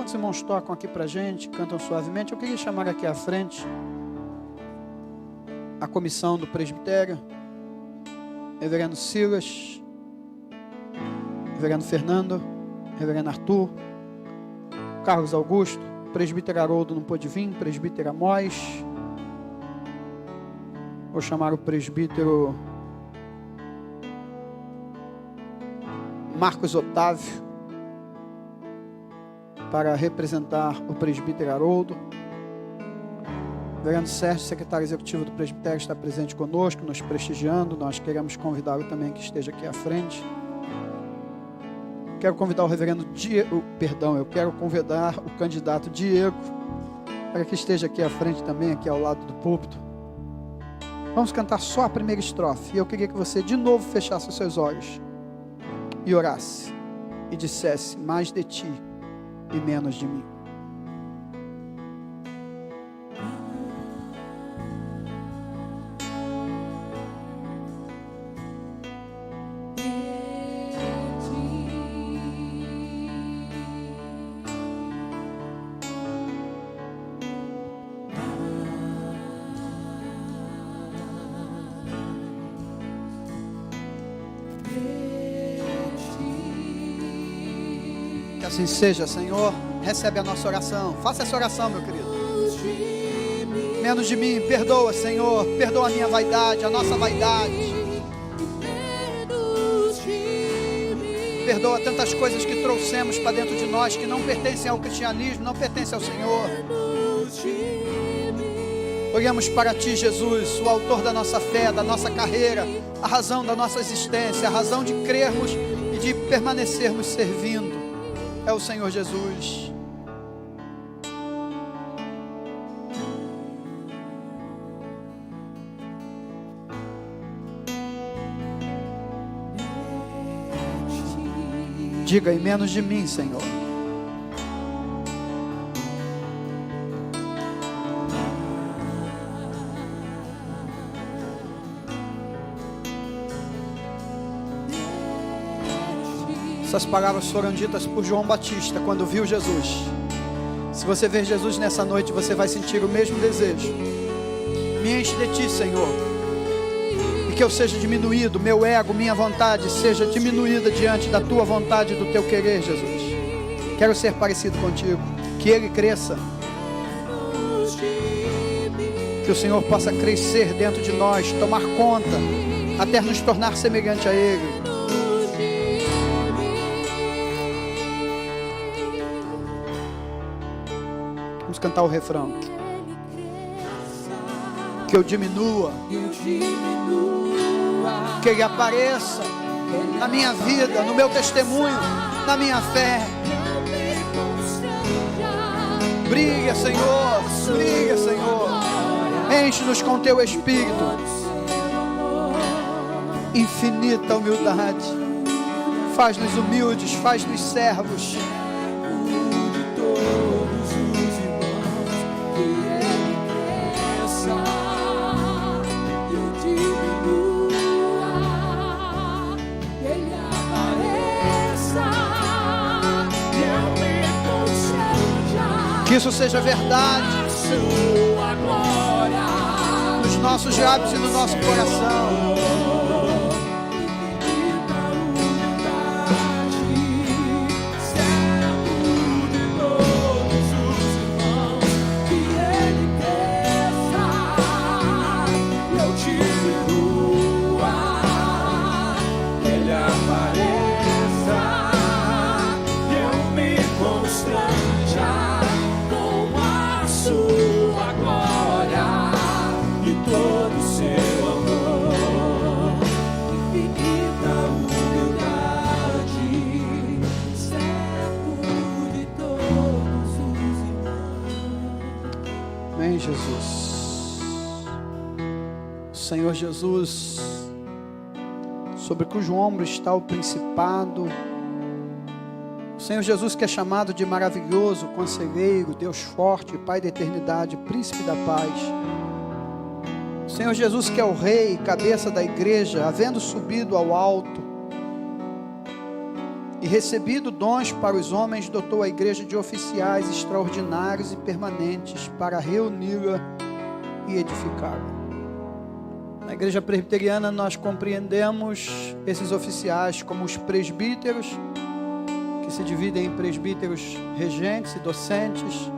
enquanto os irmãos tocam aqui pra gente, cantam suavemente, eu queria chamar aqui à frente a comissão do presbitério, reverendo Silas, reverendo Fernando, reverendo Arthur, Carlos Augusto, presbítero Haroldo não pôde vir, presbítero Amós. Vou chamar o presbítero Marcos Otávio para representar o presbítero Haroldo. O reverendo Sérgio, secretário executivo do presbitério, está presente conosco, nos prestigiando. Nós queremos convidá-lo também que esteja aqui à frente. Quero convidar o reverendo Diego, eu quero convidar o candidato Diego para que esteja aqui à frente também, aqui ao lado do púlpito. Vamos cantar só a primeira estrofe. E eu queria que você de novo fechasse os seus olhos e orasse e dissesse: mais de ti e menos de mim. Que assim seja, Senhor. Recebe a nossa oração. Faça essa oração, meu querido. Menos de mim, perdoa, Senhor. Perdoa a minha vaidade, a nossa vaidade. Perdoa tantas coisas que trouxemos para dentro de nós que não pertencem ao cristianismo, não pertencem ao Senhor. Olhamos para Ti, Jesus, o autor da nossa fé, da nossa carreira, a razão da nossa existência, a razão de crermos e de permanecermos servindo. É o Senhor Jesus. Diga: em menos de mim, Senhor. Essas palavras foram ditas por João Batista quando viu Jesus. Se você ver Jesus nessa noite, você vai sentir o mesmo desejo. Me enche de Ti, Senhor, e que eu seja diminuído, meu ego, minha vontade seja diminuída diante da Tua vontade e do Teu querer, Jesus. Quero ser parecido contigo, que Ele cresça, que o Senhor possa crescer dentro de nós, tomar conta, até nos tornar semelhante a Ele. Vamos cantar o refrão. Que eu diminua, que Ele apareça na minha vida, no meu testemunho, na minha fé. Brilha, Senhor, brilha, Senhor. Enche-nos com Teu Espírito. Infinita humildade. Faz-nos humildes, faz-nos servos. Que isso seja verdade nos nossos lábios e no nosso coração. Jesus, Senhor Jesus, sobre cujo ombro está o principado, o Senhor Jesus que é chamado de maravilhoso, conselheiro, Deus forte, Pai da eternidade, príncipe da paz, o Senhor Jesus que é o rei, cabeça da igreja, havendo subido ao alto e recebido dons para os homens, dotou a igreja de oficiais extraordinários e permanentes para reuni-la e edificá-la. Na igreja presbiteriana nós compreendemos esses oficiais como os presbíteros, que se dividem em presbíteros regentes e docentes.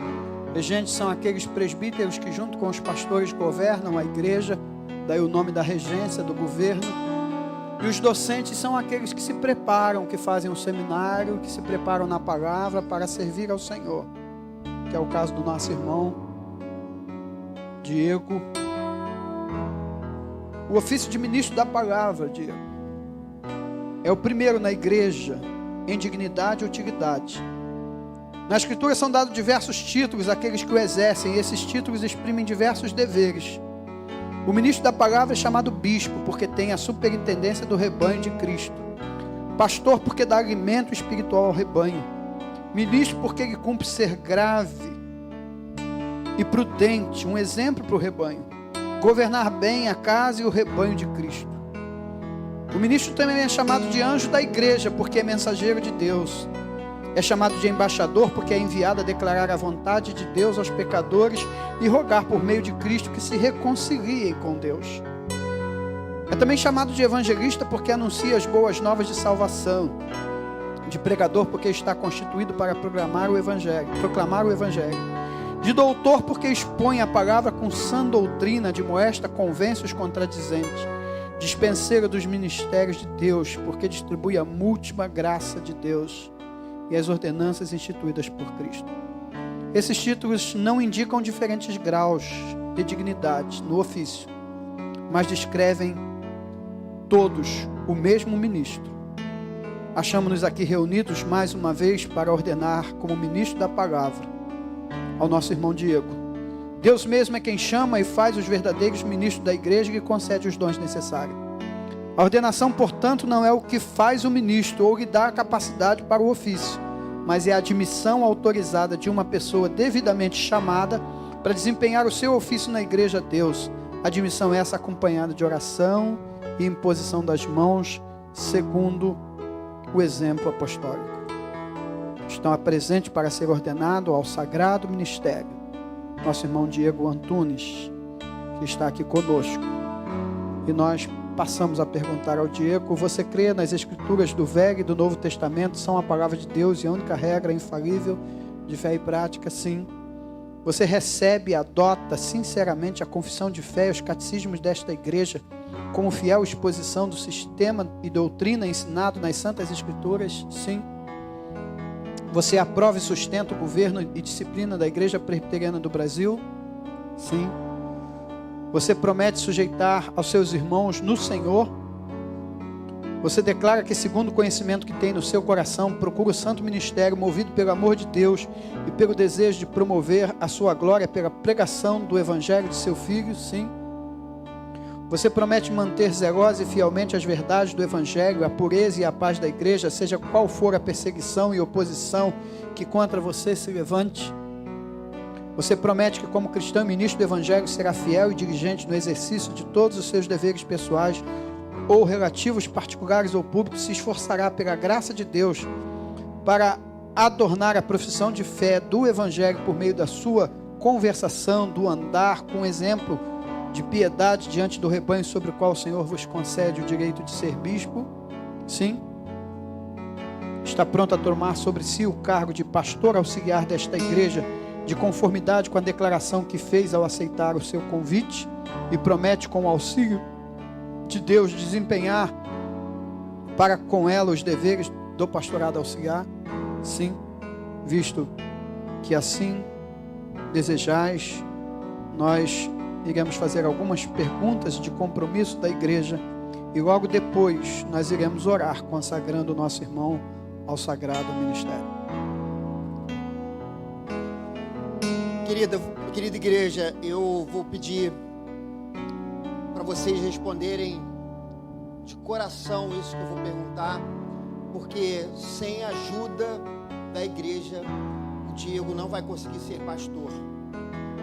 Regentes são aqueles presbíteros que junto com os pastores governam a igreja, daí o nome da regência, do governo. E os docentes são aqueles que se preparam, que fazem um seminário, que se preparam na palavra para servir ao Senhor, que é o caso do nosso irmão Diego. O ofício de ministro da palavra, Diego, é o primeiro na igreja em dignidade e utilidade. Na Escritura são dados diversos títulos àqueles que o exercem, e esses títulos exprimem diversos deveres. O ministro da palavra é chamado bispo, porque tem a superintendência do rebanho de Cristo. Pastor, porque dá alimento espiritual ao rebanho. Ministro, porque ele cumpre ser grave e prudente, um exemplo para o rebanho. Governar bem a casa e o rebanho de Cristo. O ministro também é chamado de anjo da igreja, porque é mensageiro de Deus. É chamado de embaixador, porque é enviado a declarar a vontade de Deus aos pecadores e rogar por meio de Cristo que se reconciliem com Deus. É também chamado de evangelista, porque anuncia as boas novas de salvação. De pregador, porque está constituído para proclamar o evangelho. De doutor, porque expõe a palavra com sã doutrina, admoesta, convence os contradizentes. Dispenseiro dos ministérios de Deus, porque distribui a múltipla graça de Deus e as ordenanças instituídas por Cristo. Esses títulos não indicam diferentes graus de dignidade no ofício, mas descrevem todos o mesmo ministro. Achamos-nos aqui reunidos mais uma vez para ordenar como ministro da palavra ao nosso irmão Diego. Deus mesmo é quem chama e faz os verdadeiros ministros da igreja e concede os dons necessários. A ordenação, portanto, não é o que faz o ministro ou lhe dá a capacidade para o ofício, mas é a admissão autorizada de uma pessoa devidamente chamada para desempenhar o seu ofício na igreja a Deus. Admissão essa acompanhada de oração e imposição das mãos, segundo o exemplo apostólico. Estão presentes para ser ordenado ao sagrado ministério nosso irmão Diego Antunes, que está aqui conosco. E nós passamos a perguntar ao Diego: você crê nas escrituras do Velho e do Novo Testamento são a palavra de Deus e a única regra infalível de fé e prática? Sim. Você recebe e adota sinceramente a confissão de fé e os catecismos desta igreja como fiel exposição do sistema e doutrina ensinado nas Santas Escrituras? Sim. Você aprova e sustenta o governo e disciplina da Igreja Presbiteriana do Brasil? Sim. Você promete sujeitar aos seus irmãos no Senhor? Você declara que, segundo o conhecimento que tem no seu coração, procura o santo ministério movido pelo amor de Deus e pelo desejo de promover a sua glória pela pregação do Evangelho de seu Filho? Sim. Você promete manter zelosa e fielmente as verdades do Evangelho, a pureza e a paz da igreja, seja qual for a perseguição e oposição que contra você se levante? Você promete que, como cristão e ministro do Evangelho, será fiel e diligente no exercício de todos os seus deveres pessoais ou relativos, particulares ou públicos, se esforçará pela graça de Deus para adornar a profissão de fé do Evangelho por meio da sua conversação, do andar, com exemplo de piedade diante do rebanho sobre o qual o Senhor vos concede o direito de ser bispo? Sim. Está pronto a tomar sobre si o cargo de pastor auxiliar desta igreja, de conformidade com a declaração que fez ao aceitar o seu convite, e promete, com o auxílio de Deus, desempenhar para com ela os deveres do pastorado auxiliar? Sim. Visto que assim desejais, nós iremos fazer algumas perguntas de compromisso da igreja e logo depois nós iremos orar, consagrando o nosso irmão ao sagrado ministério. Querida igreja, eu vou pedir para vocês responderem de coração isso que eu vou perguntar, porque sem a ajuda da igreja, o Diego não vai conseguir ser pastor.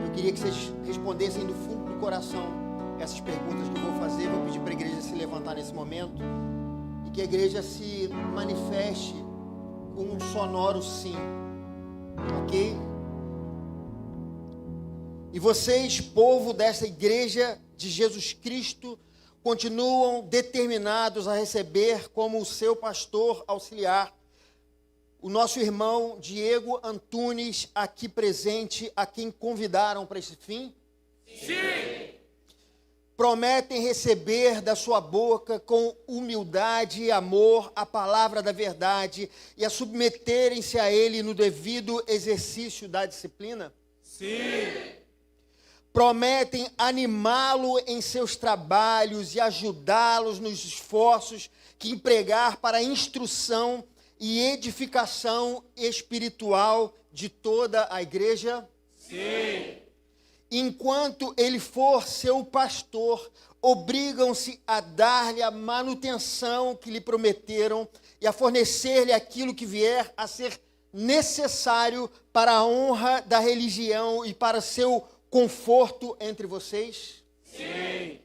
Eu queria que vocês respondessem do fundo do coração essas perguntas que eu vou fazer. Vou pedir para a igreja se levantar nesse momento e que a igreja se manifeste um sonoro sim, ok? E vocês, povo dessa igreja de Jesus Cristo, continuam determinados a receber como o seu pastor auxiliar o nosso irmão Diego Antunes, aqui presente, a quem convidaram para esse fim? Sim! Prometem receber da sua boca com humildade e amor a palavra da verdade e a submeterem-se a ele no devido exercício da disciplina? Sim! Prometem animá-lo em seus trabalhos e ajudá-los nos esforços que empregar para a instrução e edificação espiritual de toda a igreja? Sim! Enquanto ele for seu pastor, obrigam-se a dar-lhe a manutenção que lhe prometeram e a fornecer-lhe aquilo que vier a ser necessário para a honra da religião e para seu conforto entre vocês? Sim!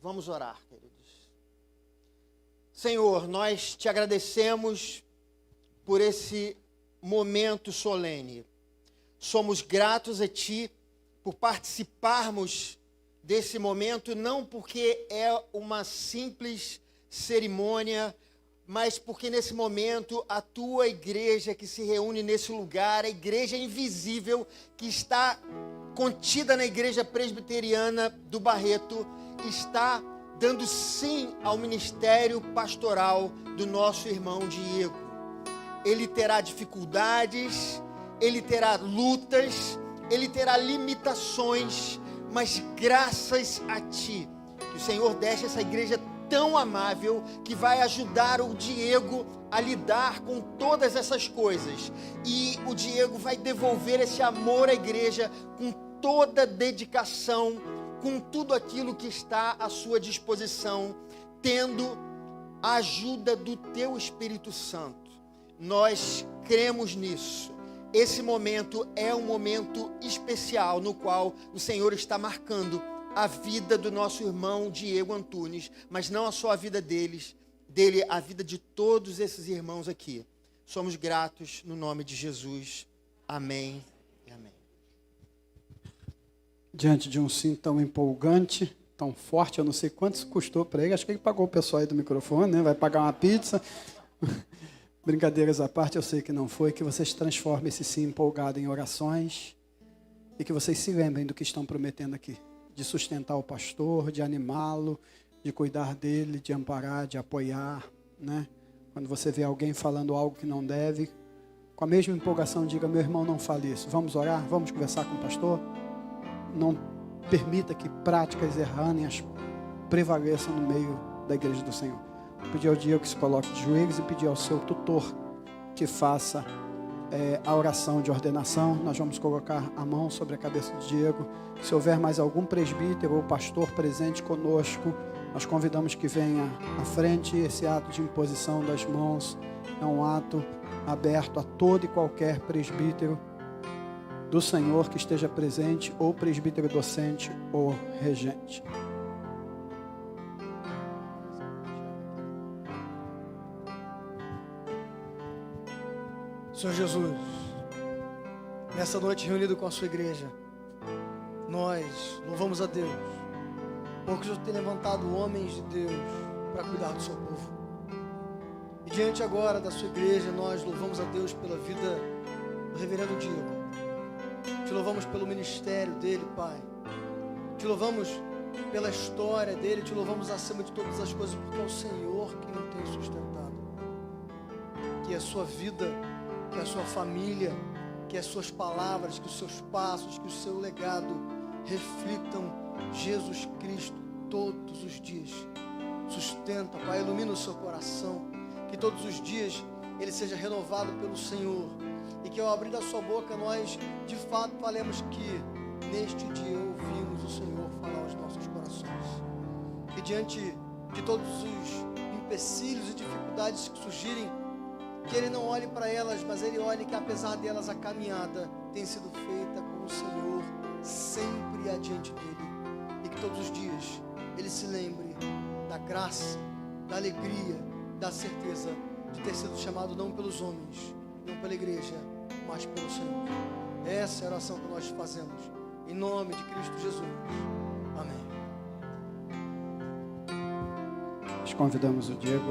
Vamos orar, queridos. Senhor, nós te agradecemos por esse momento solene. Somos gratos a ti por participarmos desse momento, não porque é uma simples cerimônia, mas porque nesse momento a tua igreja que se reúne nesse lugar, a igreja invisível que está contida na igreja presbiteriana do Barreto, está dando sim ao ministério pastoral do nosso irmão Diego. Ele terá dificuldades, ele terá lutas, ele terá limitações, mas graças a ti, que o Senhor deixa essa igreja tão amável, que vai ajudar o Diego a lidar com todas essas coisas. E o Diego vai devolver esse amor à igreja com toda dedicação, com tudo aquilo que está à sua disposição, tendo a ajuda do teu Espírito Santo. Nós cremos nisso. Esse momento é um momento especial no qual o Senhor está marcando a vida do nosso irmão Diego Antunes, mas não só a vida dele, a vida de todos esses irmãos aqui. Somos gratos no nome de Jesus. Amém e amém. Diante de um sim tão empolgante, tão forte, eu não sei quanto custou para ele, acho que ele pagou o pessoal aí do microfone, né? Vai pagar uma pizza. Brincadeiras à parte, eu sei que não foi, que vocês transformem esse sim empolgado em orações e que vocês se lembrem do que estão prometendo aqui, de sustentar o pastor, de animá-lo, de cuidar dele, de amparar, de apoiar, né? Quando você vê alguém falando algo que não deve, com a mesma empolgação, diga: meu irmão, não fale isso. Vamos orar? Vamos conversar com o pastor? Não permita que práticas errâneas prevaleçam no meio da igreja do Senhor. Pedir ao Diego que se coloque de joelhos e pedir ao seu tutor que faça a oração de ordenação. Nós vamos colocar a mão sobre a cabeça do Diego. Se houver mais algum presbítero ou pastor presente conosco, nós convidamos que venha à frente. Esse ato de imposição das mãos é um ato aberto a todo e qualquer presbítero do Senhor que esteja presente, ou presbítero docente ou regente. Senhor Jesus, nessa noite reunido com a sua igreja, nós louvamos a Deus, porque o Senhor tem levantado homens de Deus para cuidar do seu povo. E diante agora da sua igreja, nós louvamos a Deus pela vida do reverendo Diego. Te louvamos pelo ministério dele, Pai. Te louvamos pela história dele, te louvamos acima de todas as coisas, porque é o Senhor quem o tem sustentado. Que a sua vida, que a sua família, que as suas palavras, que os seus passos, que o seu legado reflitam Jesus Cristo todos os dias. Sustenta, Pai, ilumina o seu coração, que todos os dias ele seja renovado pelo Senhor, e que ao abrir da sua boca nós de fato falemos que neste dia ouvimos o Senhor falar aos nossos corações. Que diante de todos os empecilhos e dificuldades que surgirem, que ele não olhe para elas, mas ele olhe que apesar delas a caminhada tem sido feita com o Senhor sempre adiante dele, e que todos os dias ele se lembre da graça, da alegria, da certeza de ter sido chamado não pelos homens, não pela igreja, mas pelo Senhor. Essa é a oração que nós fazemos, em nome de Cristo Jesus. Amém. Nós convidamos o Diego,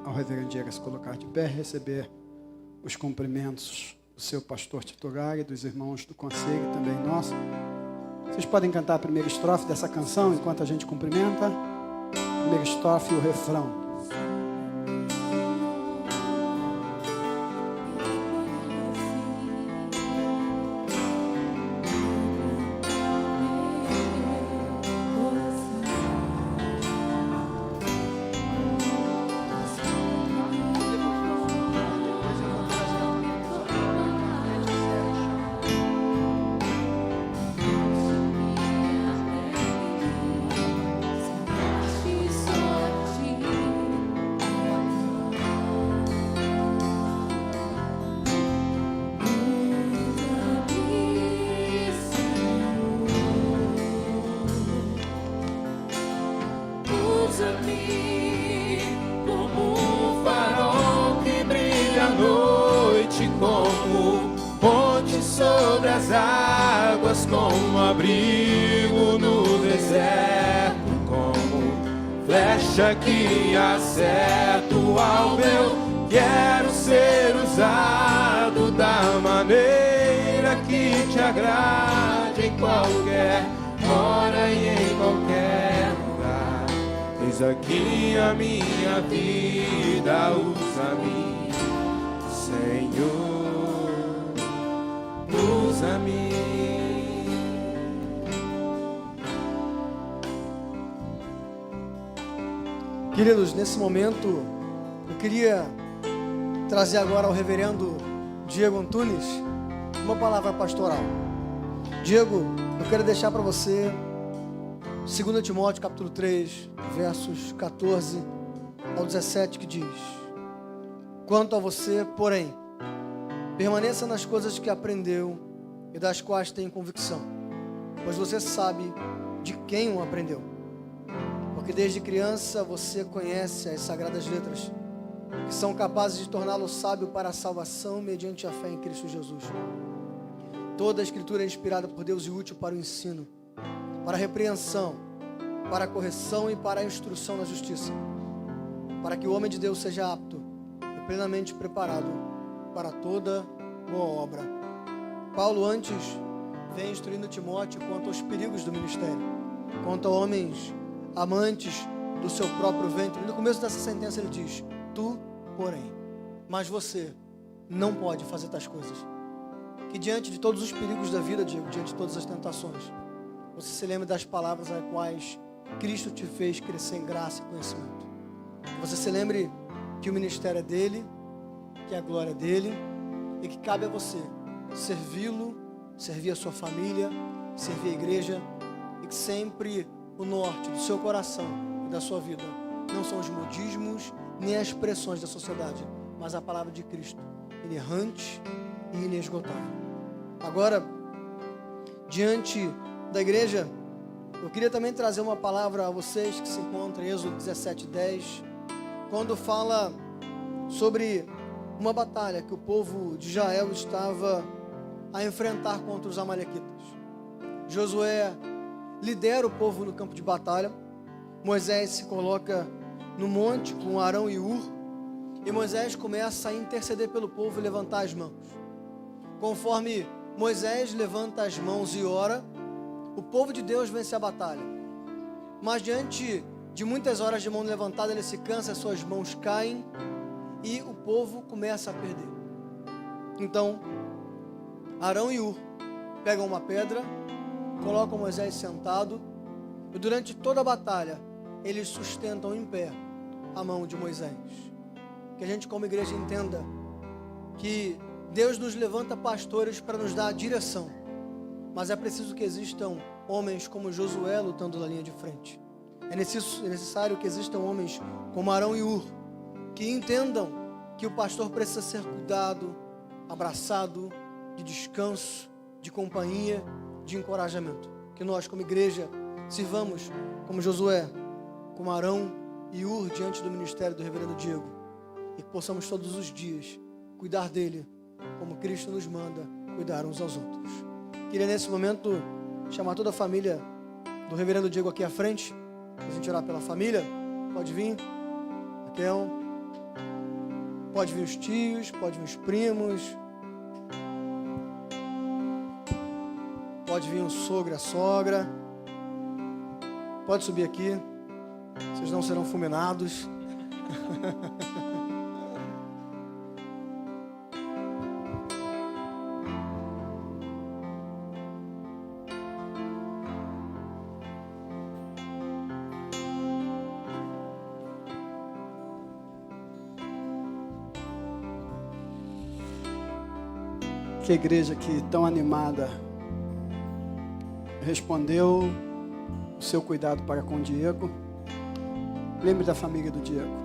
ao reverendo Diego, a se colocar de pé, receber os cumprimentos do seu pastor titular e dos irmãos do conselho, também nosso. Vocês podem cantar a primeira estrofe dessa canção enquanto a gente cumprimenta. Primeira estrofe e o refrão. Sobre as águas, como abrigo no deserto, como flecha que acerta o alvo. Eu quero ser usado da maneira que te agrade, em qualquer hora e em qualquer lugar. Eis aqui a minha vida, usa-me, Senhor. Usa-me. Queridos, nesse momento eu queria trazer agora ao reverendo Diego Antunes uma palavra pastoral. Diego, eu quero deixar para você 2 Timóteo capítulo 3, versos 14 ao 17, que diz: quanto a você, porém, permaneça nas coisas que aprendeu e das quais tem convicção, pois você sabe de quem o aprendeu. Porque desde criança você conhece as sagradas letras, que são capazes de torná-lo sábio para a salvação mediante a fé em Cristo Jesus. Toda a Escritura é inspirada por Deus e útil para o ensino, para a repreensão, para a correção e para a instrução na justiça, para que o homem de Deus seja apto e plenamente preparado para toda boa obra. Paulo antes vem instruindo Timóteo quanto aos perigos do ministério, quanto a homens amantes do seu próprio ventre. No começo dessa sentença ele diz: tu, porém, mas você não pode fazer tais coisas. Que diante de todos os perigos da vida, Diego, diante de todas as tentações, você se lembre das palavras às quais Cristo te fez crescer em graça e conhecimento. Você se lembre que o ministério é dele, que a glória é dele, e que cabe a você servi-lo, servir a sua família, servir a igreja, e que sempre o norte do seu coração e da sua vida não são os modismos nem as pressões da sociedade, mas a palavra de Cristo, inerrante e inesgotável. Agora, diante da igreja, eu queria também trazer uma palavra a vocês que se encontram em Êxodo 17:10, quando fala sobre uma batalha que o povo de Israel estava a enfrentar contra os amalequitas. Josué lidera o povo no campo de batalha. Moisés se coloca no monte com Arão e Hur, e Moisés começa a interceder pelo povo e levantar as mãos. Conforme Moisés levanta as mãos e ora, o povo de Deus vence a batalha. Mas diante de muitas horas de mão levantada, ele se cansa, suas mãos caem e o povo começa a perder. Então, Arão e Hur pegam uma pedra, colocam Moisés sentado, e durante toda a batalha eles sustentam em pé a mão de Moisés. Que a gente como igreja entenda que Deus nos levanta pastores para nos dar a direção, mas é preciso que existam homens como Josué lutando na linha de frente. É necessário que existam homens como Arão e Hur, que entendam que o pastor precisa ser cuidado, abraçado, de descanso, de companhia, de encorajamento. Que nós como igreja sirvamos como Josué, como Arão e Hur diante do ministério do reverendo Diego. e que possamos todos os dias cuidar dele como Cristo nos manda cuidar uns aos outros. Queria nesse momento chamar toda a família do reverendo Diego aqui à frente, para a gente orar pela família. Pode vir, Raquel, pode vir os tios, pode vir os primos, pode vir o sogro e a sogra, pode subir aqui, vocês não serão fulminados. Que a igreja aqui tão animada respondeu o seu cuidado para com o Diego. Lembre da família do Diego.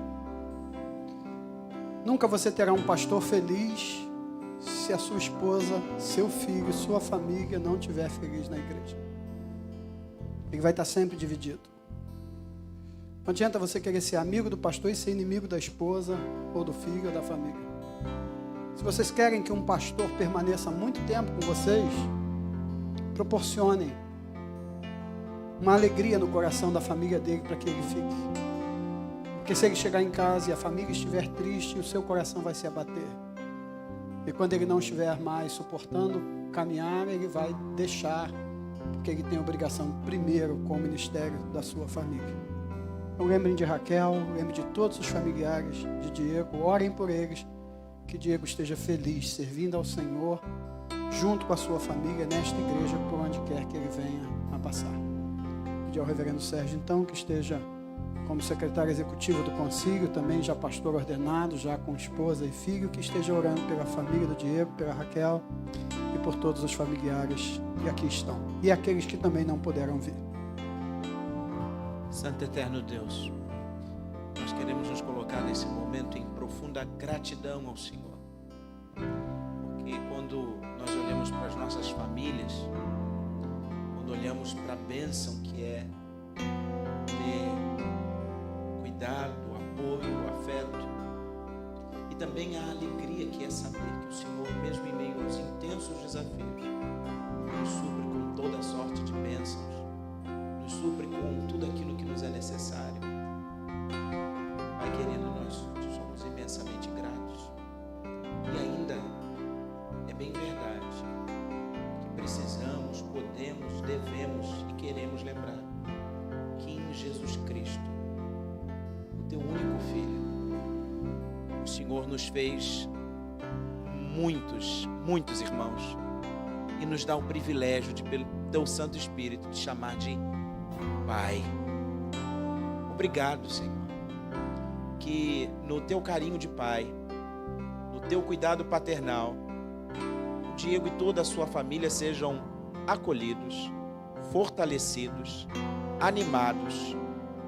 Nunca você terá um pastor feliz se a sua esposa, seu filho, sua família não estiver feliz na igreja. Ele vai estar sempre dividido. Não adianta você querer ser amigo do pastor e ser inimigo da esposa, ou do filho, ou da família. Se vocês querem que um pastor permaneça muito tempo com vocês, proporcionem uma alegria no coração da família dele para que ele fique. Porque se ele chegar em casa e a família estiver triste, o seu coração vai se abater. E quando ele não estiver mais suportando caminhar, ele vai deixar, porque ele tem obrigação primeiro com o ministério da sua família. Então lembrem de Raquel, lembrem de todos os familiares de Diego, orem por eles, que Diego esteja feliz, servindo ao Senhor, junto com a sua família, nesta igreja, por onde quer que ele venha a passar. Pedir ao reverendo Sérgio, então, que esteja como secretário executivo do concílio, também já pastor ordenado, já com esposa e filho, que esteja orando pela família do Diego, pela Raquel e por todos os familiares que aqui estão. E aqueles que também não puderam vir. Santo Eterno Deus, nós queremos nos colocar nesse momento em profunda gratidão ao Senhor. Porque quando nós olhamos para as nossas famílias, quando olhamos para a bênção que é ter cuidado, apoio, afeto, e também a alegria que é saber que o Senhor, mesmo em meio aos intensos desafios, nos supre com toda a sorte de bênçãos, nos supre com tudo aquilo que nos é necessário. Pai querido, nós somos imensamente gratos. E ainda é bem verdade que precisamos, podemos, devemos e queremos lembrar que em Jesus Cristo, o teu único Filho, o Senhor nos fez muitos irmãos e nos dá o privilégio de, pelo teu Santo Espírito, de chamar de Pai. Obrigado, Senhor, que no teu carinho de pai, no teu cuidado paternal, o Diego e toda a sua família sejam acolhidos, fortalecidos, animados,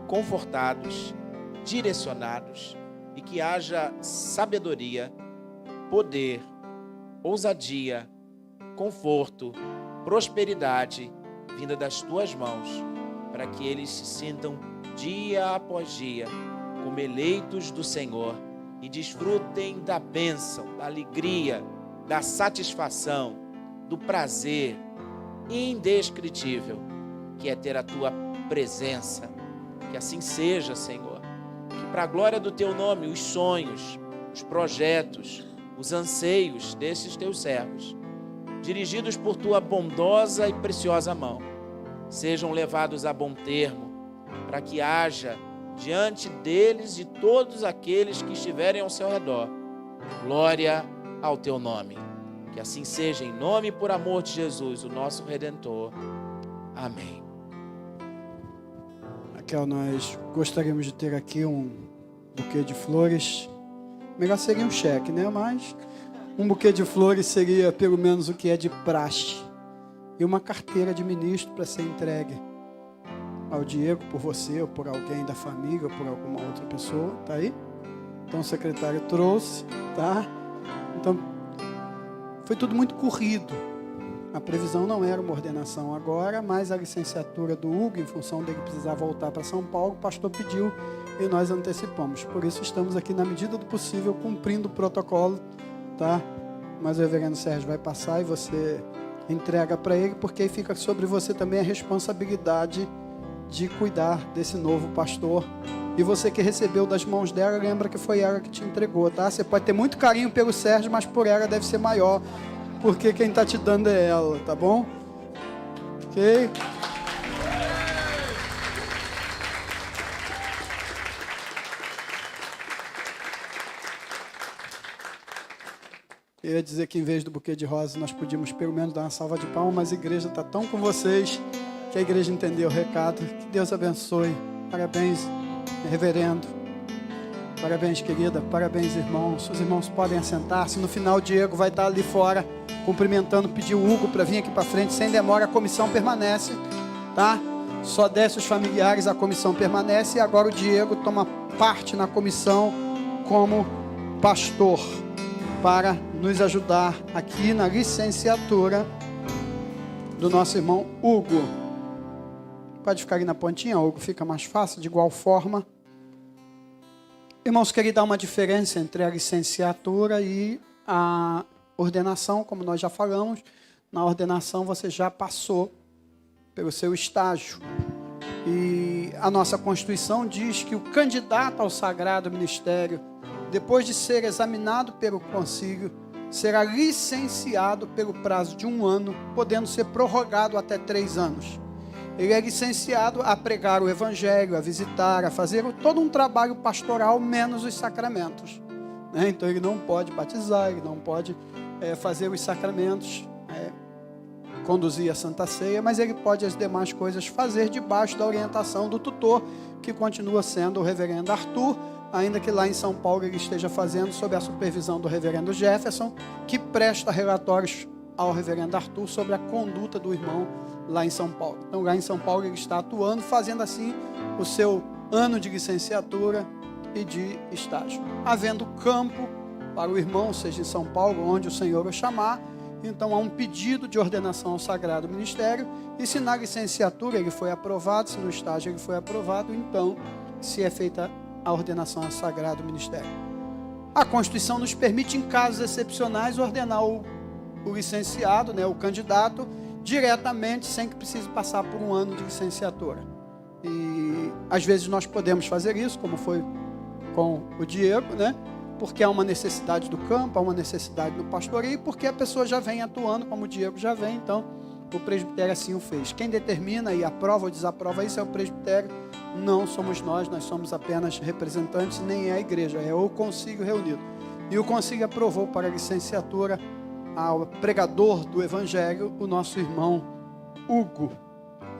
confortados, direcionados, e que haja sabedoria, poder, ousadia, conforto, prosperidade vinda das tuas mãos, para que eles se sintam dia após dia como eleitos do Senhor e desfrutem da bênção, da alegria, da satisfação, do prazer indescritível que é ter a tua presença. Que assim seja, Senhor, que para a glória do teu nome os sonhos, os projetos, os anseios desses teus servos, dirigidos por tua bondosa e preciosa mão, sejam levados a bom termo, para que haja diante deles e todos aqueles que estiverem ao seu redor glória ao teu nome. Que assim seja, em nome e por amor de Jesus, o nosso Redentor. Amém. Raquel, nós gostaríamos de ter aqui um buquê de flores. Melhor seria um cheque, né? Mas um buquê de flores seria pelo menos o que é de praxe. E uma carteira de ministro para ser entregue ao Diego, por você, ou por alguém da família, ou por alguma outra pessoa. Tá aí? Então o secretário trouxe, tá? Então, foi tudo muito corrido. A previsão não era uma ordenação agora, mas a licenciatura do Hugo, em função dele precisar voltar para São Paulo, o pastor pediu e nós antecipamos. Por isso estamos aqui na medida do possível cumprindo o protocolo, tá? Mas o reverendo Sérgio vai passar e você entrega para ele, porque aí fica sobre você também a responsabilidade de cuidar desse novo pastor. E você que recebeu das mãos dela, lembra que foi ela que te entregou, tá? Você pode ter muito carinho pelo Sérgio, mas por ela deve ser maior, porque quem está te dando é ela, tá bom? Ok? Eu ia dizer que em vez do buquê de rosas nós podíamos pelo menos dar uma salva de palmas, mas a igreja está tão com vocês que a igreja entendeu o recado. Que Deus abençoe. Parabéns, reverendo. Parabéns, querida. Parabéns, irmãos. Os irmãos podem assentar-se. No final, o Diego vai estar ali fora cumprimentando, pediu o Hugo para vir aqui para frente. Sem demora, a comissão permanece, tá? Só desce os familiares, a comissão permanece. E agora o Diego toma parte na comissão como pastor, para nos ajudar aqui na licenciatura do nosso irmão Hugo. Pode ficar ali na pontinha, Hugo, fica mais fácil. De igual forma, irmãos, queria dar uma diferença entre a licenciatura e a ordenação, como nós já falamos. Na ordenação você já passou pelo seu estágio. E a nossa Constituição diz que o candidato ao sagrado ministério, depois de ser examinado pelo concílio, será licenciado pelo prazo de 1 ano, podendo ser prorrogado até 3 anos. Ele é licenciado a pregar o evangelho, a visitar, a fazer todo um trabalho pastoral, menos os sacramentos, né? Então ele não pode batizar, ele não pode fazer os sacramentos, conduzir a Santa Ceia, mas ele pode as demais coisas fazer debaixo da orientação do tutor, que continua sendo o reverendo Arthur, ainda que lá em São Paulo ele esteja fazendo sob a supervisão do reverendo Jefferson, que presta relatórios ao reverendo Arthur sobre a conduta do irmão lá em São Paulo. Então lá em São Paulo ele está atuando, fazendo assim o seu ano de licenciatura e de estágio. Havendo campo para o irmão, seja em São Paulo, onde o Senhor o chamar, então há um pedido de ordenação ao Sagrado Ministério, e se na licenciatura ele foi aprovado, se no estágio ele foi aprovado, então se é feita a ordenação ao Sagrado Ministério. A Constituição nos permite, em casos excepcionais, ordenar o licenciado, né, o candidato, diretamente, sem que precise passar por 1 ano de licenciatura. E às vezes nós podemos fazer isso, como foi com o Diego, né? Porque há uma necessidade do campo, há uma necessidade do pastoreio, porque a pessoa já vem atuando, como o Diego já vem, então o presbitério assim o fez. Quem determina e aprova ou desaprova isso é o presbitério, não somos nós somos apenas representantes, nem é a igreja, é o concílio reunido. E o concílio aprovou para a licenciatura ao pregador do evangelho, o nosso irmão Hugo.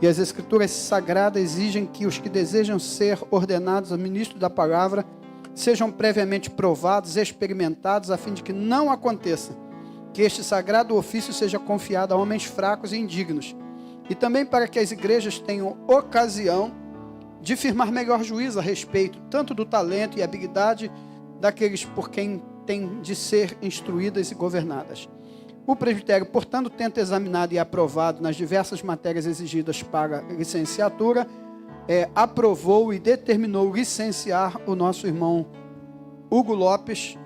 E as escrituras sagradas exigem que os que desejam ser ordenados a ministro da palavra sejam previamente provados, experimentados, a fim de que não aconteça que este sagrado ofício seja confiado a homens fracos e indignos, e também para que as igrejas tenham ocasião de firmar melhor juízo a respeito tanto do talento e habilidade daqueles por quem têm de ser instruídas e governadas. O presbitério, portanto, tendo examinado e aprovado nas diversas matérias exigidas para licenciatura, aprovou e determinou licenciar o nosso irmão Hugo Lopes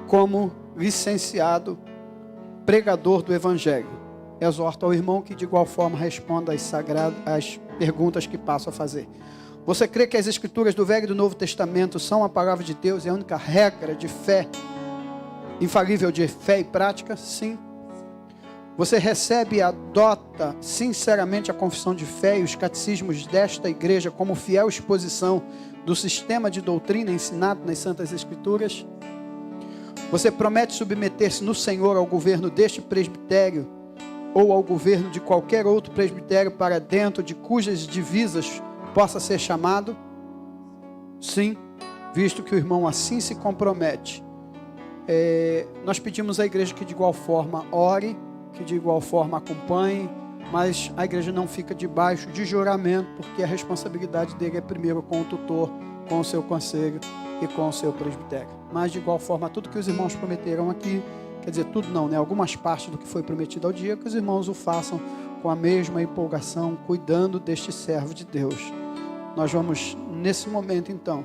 como licenciado pregador do Evangelho. Exorto ao irmão que de igual forma responda às perguntas que passo a fazer. Você crê que as escrituras do Velho e do Novo Testamento são a palavra de Deus e a única regra de fé, infalível de fé e prática? Sim. Você recebe e adota sinceramente a confissão de fé e os catecismos desta igreja como fiel exposição do sistema de doutrina ensinado nas Santas Escrituras? Você promete submeter-se no Senhor ao governo deste presbitério ou ao governo de qualquer outro presbitério para dentro de cujas divisas possa ser chamado? Sim, visto que o irmão assim se compromete. Nós pedimos à igreja que de igual forma ore, que de igual forma acompanhe, mas a igreja não fica debaixo de juramento, porque a responsabilidade dele é primeiro com o tutor, com o seu conselho e com o seu presbitério. Mas de igual forma, tudo que os irmãos prometeram aqui, quer dizer, tudo não, né? Algumas partes do que foi prometido ao dia, que os irmãos o façam com a mesma empolgação, cuidando deste servo de Deus. Nós vamos, nesse momento, então,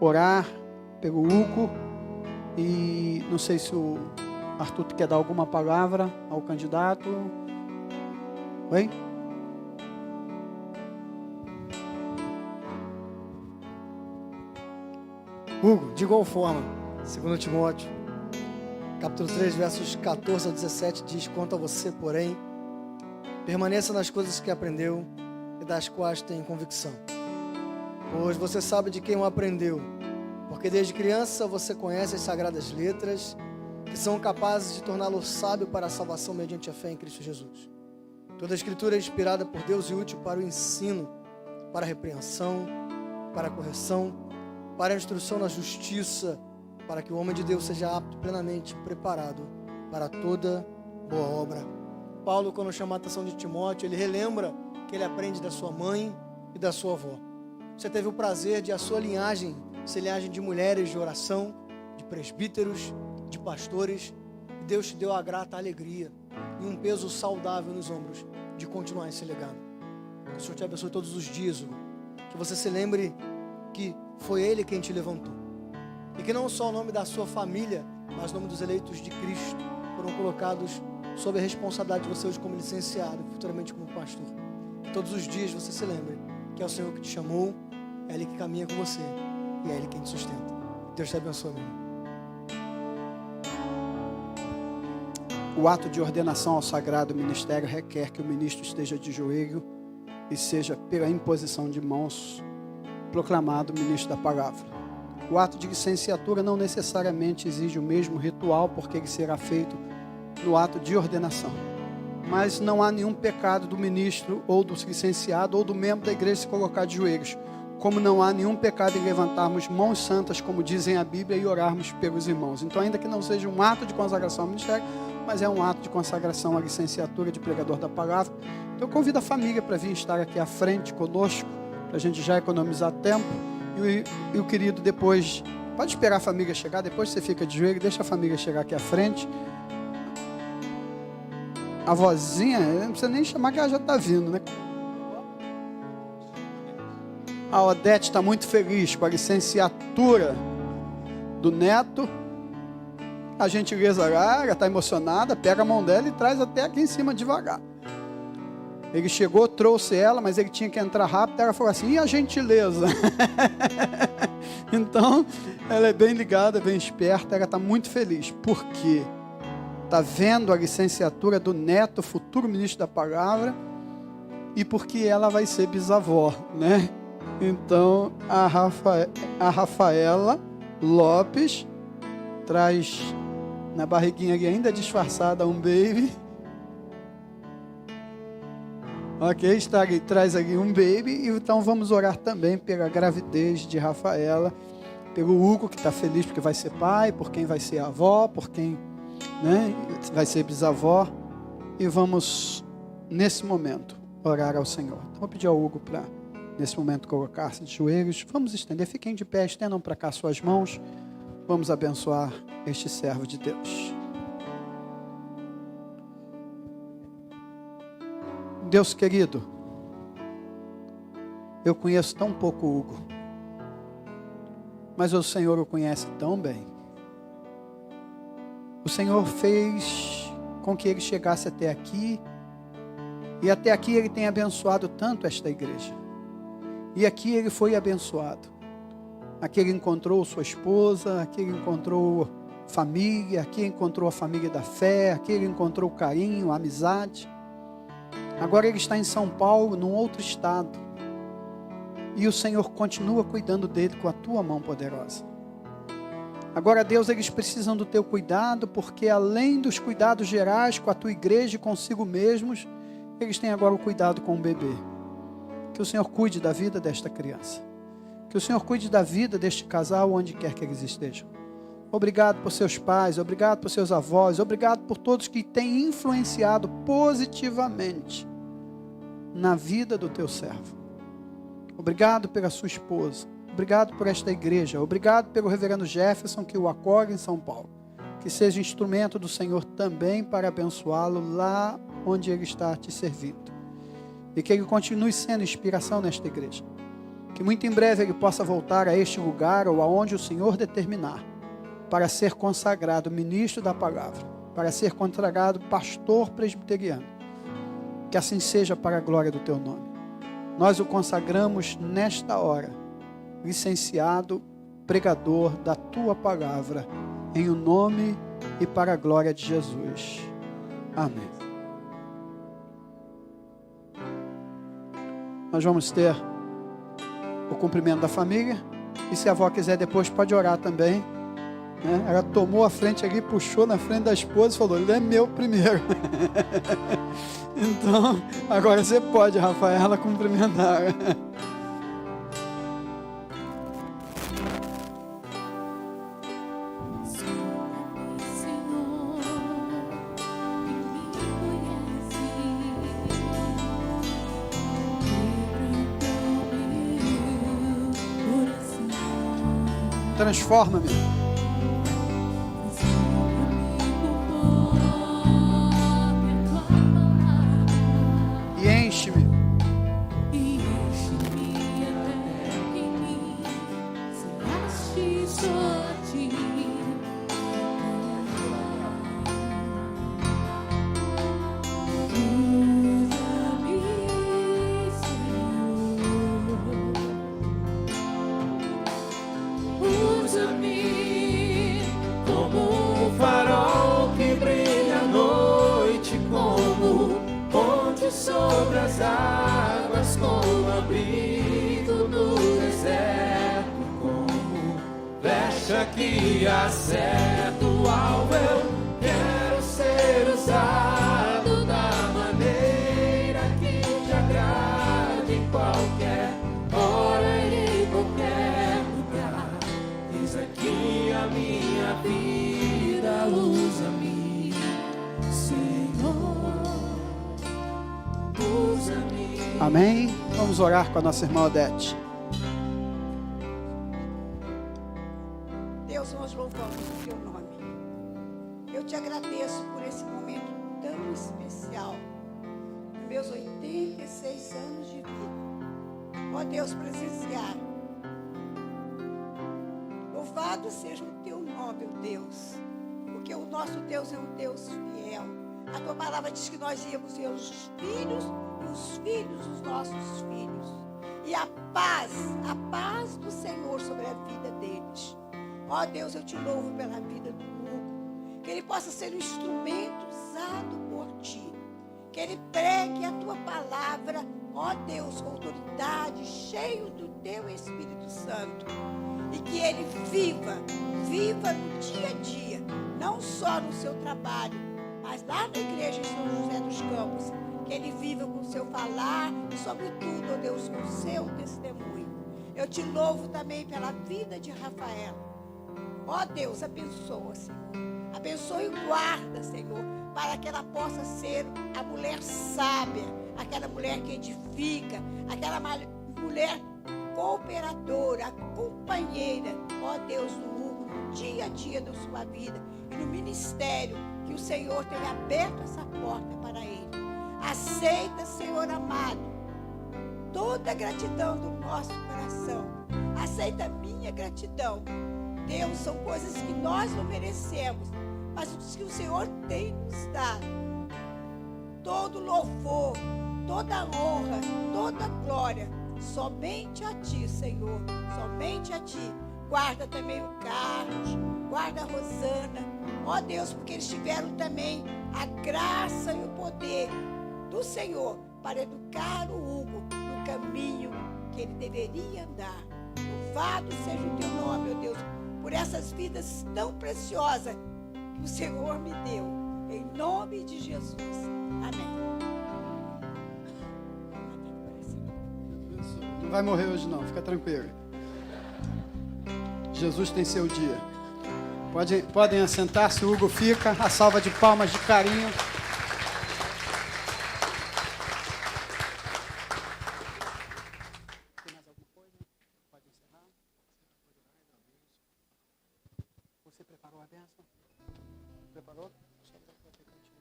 orar pelo Hugo. E não sei se o Arthur quer dar alguma palavra ao candidato. Oi? Hugo, de igual forma, 2 Timóteo, capítulo 3, versos 14 a 17, diz: quanto a você, porém, permaneça nas coisas que aprendeu e das quais tem convicção. Pois você sabe de quem o aprendeu, porque desde criança você conhece as sagradas letras, que são capazes de torná-lo sábio para a salvação mediante a fé em Cristo Jesus. Toda a Escritura é inspirada por Deus e útil para o ensino, para a repreensão, para a correção, para a instrução na justiça, para que o homem de Deus seja apto plenamente preparado para toda boa obra. Paulo, quando chama a atenção de Timóteo, ele relembra que ele aprende da sua mãe e da sua avó. Você teve o prazer de a sua linhagem ser linhagem de mulheres de oração, de presbíteros, de pastores, e Deus te deu a grata alegria e um peso saudável nos ombros de continuar esse legado. Que o Senhor te abençoe todos os dias, Hugo. Que você se lembre que foi Ele quem te levantou. E que não só o nome da sua família, mas o nome dos eleitos de Cristo foram colocados sob a responsabilidade de você hoje como licenciado, futuramente como pastor. Que todos os dias você se lembre que é o Senhor que te chamou, é Ele que caminha com você e é Ele quem te sustenta. Deus te abençoe, meu irmão. O ato de ordenação ao sagrado ministério requer que o ministro esteja de joelho e seja, pela imposição de mãos, proclamado ministro da palavra. O ato de licenciatura não necessariamente exige o mesmo ritual, porque ele será feito no ato de ordenação. Mas não há nenhum pecado do ministro, ou do licenciado, ou do membro da igreja se colocar de joelhos. Como não há nenhum pecado em levantarmos mãos santas, como dizem a Bíblia, e orarmos pelos irmãos. Então, ainda que não seja um ato de consagração ao ministério, mas é um ato de consagração à licenciatura de pregador da palavra. Então, eu convido a família para vir estar aqui à frente conosco, para a gente já economizar tempo. E o querido depois, pode esperar a família chegar, depois você fica de joelho, deixa a família chegar aqui à frente. A vozinha, não precisa nem chamar que ela já está vindo, né? A Odete está muito feliz com a licenciatura do neto. A gentileza lá, ela está emocionada, pega a mão dela e traz até aqui em cima devagar. Ele chegou, trouxe ela, mas ele tinha que entrar rápido. Ela falou assim: e a gentileza? Então, ela é bem ligada, bem esperta. Ela está muito feliz, porque está vendo a licenciatura do neto, futuro ministro da palavra, e porque ela vai ser bisavó, né? Então, a Rafaela Lopes traz na barriguinha ali, ainda disfarçada, um baby. Ok, traz aqui um baby. E então vamos orar também pela gravidez de Rafaela, pelo Hugo, que está feliz porque vai ser pai, por quem vai ser avó, por quem, né, vai ser bisavó. E vamos, nesse momento, orar ao Senhor. Então, vou pedir ao Hugo para, nesse momento, colocar-se de joelhos. Vamos estender, fiquem de pé, estendam para cá suas mãos. Vamos abençoar este servo de Deus. Deus querido, eu conheço tão pouco o Hugo, mas o Senhor o conhece tão bem. O Senhor fez com que ele chegasse até aqui, e até aqui ele tem abençoado tanto esta igreja. E aqui ele foi abençoado. Aqui ele encontrou sua esposa, aqui ele encontrou família, aqui ele encontrou a família da fé, aqui ele encontrou carinho, amizade. Agora ele está em São Paulo, num outro estado. E o Senhor continua cuidando dele com a tua mão poderosa. Agora, Deus, eles precisam do teu cuidado, porque além dos cuidados gerais com a tua igreja e consigo mesmos, eles têm agora o cuidado com o bebê. Que o Senhor cuide da vida desta criança. Que o Senhor cuide da vida deste casal, onde quer que eles estejam. Obrigado por seus pais, obrigado por seus avós, obrigado por todos que têm influenciado positivamente na vida do teu servo. Obrigado pela sua esposa, obrigado por esta igreja, obrigado pelo reverendo Jefferson que o acolhe em São Paulo. Que seja instrumento do Senhor também para abençoá-lo lá onde ele está te servindo. E que ele continue sendo inspiração nesta igreja. que muito em breve ele possa voltar a este lugar ou aonde o Senhor determinar, para ser consagrado ministro da palavra, para ser consagrado pastor presbiteriano. Que assim seja para a glória do teu nome. Nós o consagramos nesta hora, licenciado, pregador da tua palavra, em o nome e para a glória de Jesus. Amém. Nós vamos ter o cumprimento da família, e se a avó quiser depois pode orar também, né? Ela tomou a frente ali, puxou na frente da esposa e falou: ele é meu primeiro. Então agora você pode, Rafaela, cumprimentar. Transforma-me. E enche-me. Usa-me como um farol que brilha à noite, como ponte sobre as águas, como abrigo no deserto, como flecha que acerta o alvo. Eu quero ser usado da maneira que te agrade, em qualquer hora e em qualquer lugar. Eis aqui a minha vida, usa-me, Senhor, usa-me. Amém? Vamos orar com a nossa irmã Odete. Deus, nós louvamos o teu nome. Eu te agradeço por esse momento tão especial, nos meus 86 anos de vida. Ó Deus, presenciar. Louvado seja o teu nome, ó Deus, porque o nosso Deus é um Deus fiel. A tua palavra diz que nós íamos ver os filhos e os filhos dos nossos filhos. E a paz do Senhor sobre a vida deles. Ó Deus, eu te louvo pela vida do Hugo, que ele possa ser um instrumento usado por ti, que ele pregue a tua palavra, ó Deus, com autoridade, cheio do teu Espírito Santo, e que ele viva no dia a dia, não só no seu trabalho, mas lá na igreja em São José dos Campos, que ele viva com o seu falar e sobretudo, ó Deus, com o seu testemunho. Eu te louvo também pela vida de Rafael. Ó Deus, abençoa, Senhor. Abençoa e guarda, Senhor, para que ela possa ser a mulher sábia, aquela mulher que edifica, aquela mulher cooperadora, companheira, ó Deus, do Hugo, no dia a dia da sua vida e no ministério, que o Senhor tenha aberto essa porta para ele. Aceita, Senhor amado, toda a gratidão do nosso coração. Aceita a minha gratidão. Deus, são coisas que nós não merecemos, mas que o Senhor tem nos dado. Todo louvor, toda honra, toda glória, somente a Ti, Senhor, somente a Ti. Guarda também o Carlos, guarda a Rosana, ó Deus, porque eles tiveram também a graça e o poder do Senhor para educar o Hugo no caminho que ele deveria andar. Louvado seja o Teu nome, ó Deus, por essas vidas tão preciosas que o Senhor me deu, em nome de Jesus. Amém. Não vai morrer hoje não, fica tranquilo. Jesus tem seu dia. Podem assentar-se, o Hugo fica. A salva de palmas de carinho. Tem mais alguma coisa? Pode encerrar. Você preparou a bênção? Preparou? Só para ter cantinho.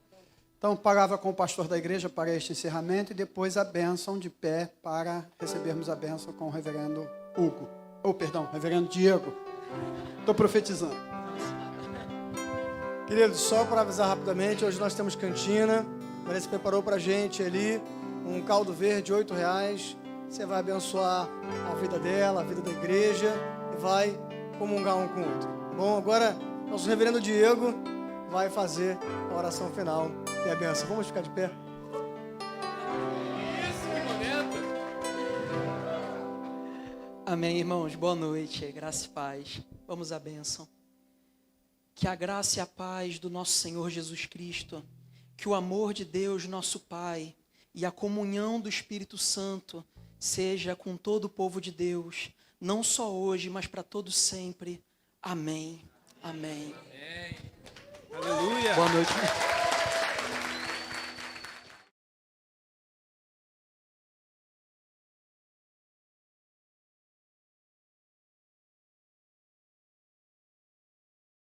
Então, palavra com o pastor da igreja para este encerramento e depois a bênção de pé para recebermos a bênção com o reverendo Hugo. Reverendo Diego. Estou profetizando. Queridos, só para avisar rapidamente, hoje nós temos cantina. A Vanessa preparou para a gente ali um caldo verde, R$8. Você vai abençoar a vida dela, a vida da igreja e vai comungar um com o outro. Bom, agora nosso reverendo Diego vai fazer a oração final e a bênção. Vamos ficar de pé? Amém, irmãos. Boa noite. Graça e paz. Vamos à bênção. Que a graça e a paz do nosso Senhor Jesus Cristo, que o amor de Deus, nosso Pai, e a comunhão do Espírito Santo seja com todo o povo de Deus, não só hoje, mas para todo sempre. Amém. Amém. Aleluia. Boa noite.